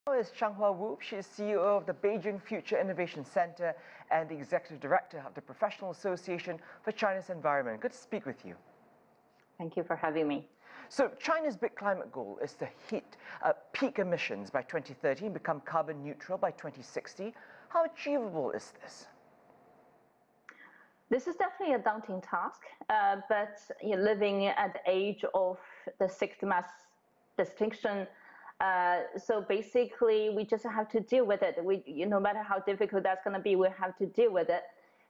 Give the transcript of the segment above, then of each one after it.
Is Changhua. She is CEO of the Beijing Future Innovation Center and the Executive Director of the Professional Association for China's Environment. Good to speak with you. Thank you for having me. So China's big climate goal is to hit peak emissions by 2030 and become carbon neutral by 2060. How achievable is this? This is definitely a daunting task, but living at the age of the sixth mass distinction, so basically we just have to deal with it. No matter how difficult that's going to be, we have to deal with it.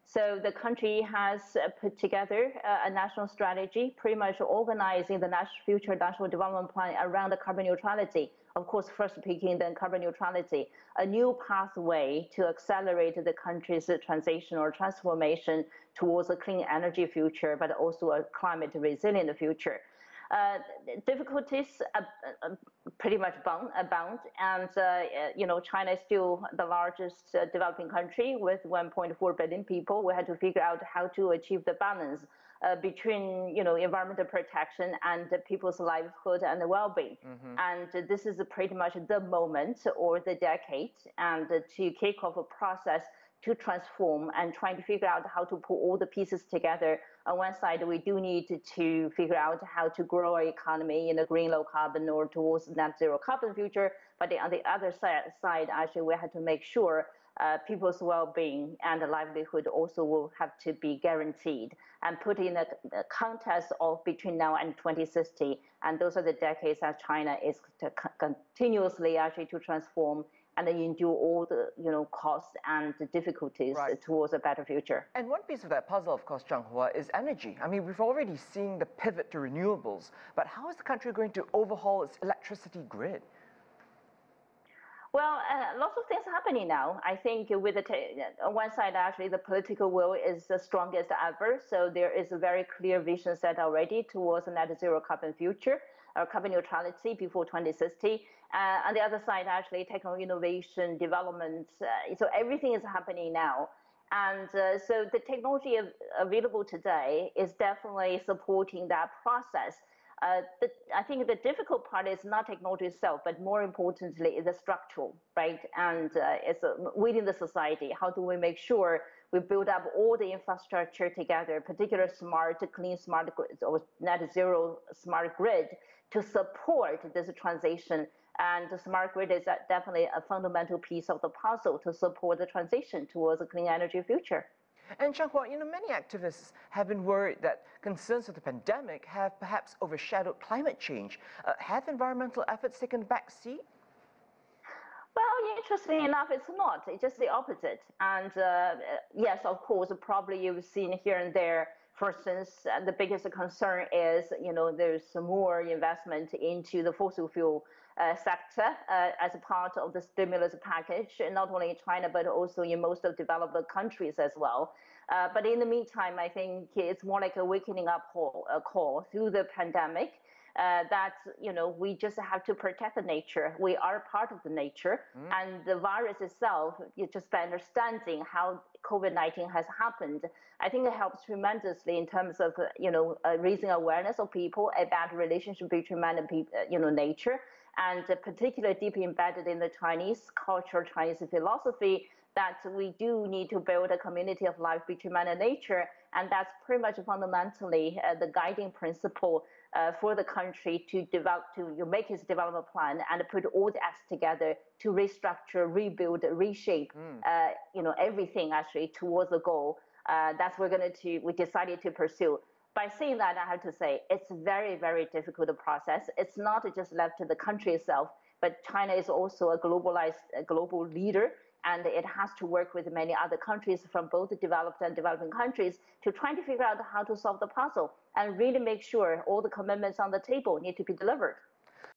So the country has put together a national strategy, pretty much organizing the future national development plan around the carbon neutrality. Of course, first peaking, then carbon neutrality, a new pathway to accelerate the country's transition or transformation towards a clean energy future, but also a climate resilient future. Difficulties pretty much abound, and China is still the largest developing country with 1.4 billion people. We had to figure out how to achieve the balance between environmental protection and people's livelihood and well-being. And this is pretty much the moment or the decade, and to kick off a process to transform and trying to figure out how to put all the pieces together. On one side, we do need to figure out how to grow our economy in a green, low carbon or towards net zero carbon future. But on the other side, actually, we have to make sure people's well-being and livelihood also will have to be guaranteed and put in a context of between now and 2060. And those are the decades that China is to continuously actually to transform and endure all the costs and the difficulties towards a better future. And one piece of that puzzle, of course, Changhua, is energy. I mean, we've already seen the pivot to renewables, but how is the country going to overhaul its electricity grid? Well, lots of things happening now. I think with on one side, actually, the political will is the strongest ever. So there is a very clear vision set already towards a net zero carbon future, or carbon neutrality before 2060. On the other side, actually, technology innovation, development. So everything is happening now. And so the technology available today is definitely supporting that process. I think the difficult part is not technology itself, but more importantly, is the structural, right? And it's within the society. How do we make sure we build up all the infrastructure together, particularly smart, clean, smart grids or net zero smart grid to support this transition? And the smart grid is definitely a fundamental piece of the puzzle to support the transition towards a clean energy future. And Changhua, many activists have been worried that concerns of the pandemic have perhaps overshadowed climate change. Have environmental efforts taken a back seat? Well, interestingly enough, it's not. It's just the opposite. And yes, of course, probably you've seen here and there. For instance, the biggest concern is, there's more investment into the fossil fuel sector as a part of the stimulus package, not only in China, but also in most of developed countries as well. But in the meantime, I think it's more like a wakening up call through the pandemic. That we just have to protect the nature. We are part of the nature, and the virus itself, just by understanding how COVID-19 has happened, I think it helps tremendously in terms of raising awareness of people about the relationship between man and nature, and particularly deeply embedded in the Chinese culture, Chinese philosophy, that we do need to build a community of life between man and nature, and that's pretty much fundamentally the guiding principle for the country to develop, to make its development plan and put all the acts together to restructure, rebuild, reshape, everything actually towards the goal. That's we decided to pursue. By saying that, I have to say it's a very, very difficult process. It's not just left to the country itself, but China is also a global leader, and it has to work with many other countries from both the developed and developing countries to try to figure out how to solve the puzzle and really make sure all the commitments on the table need to be delivered.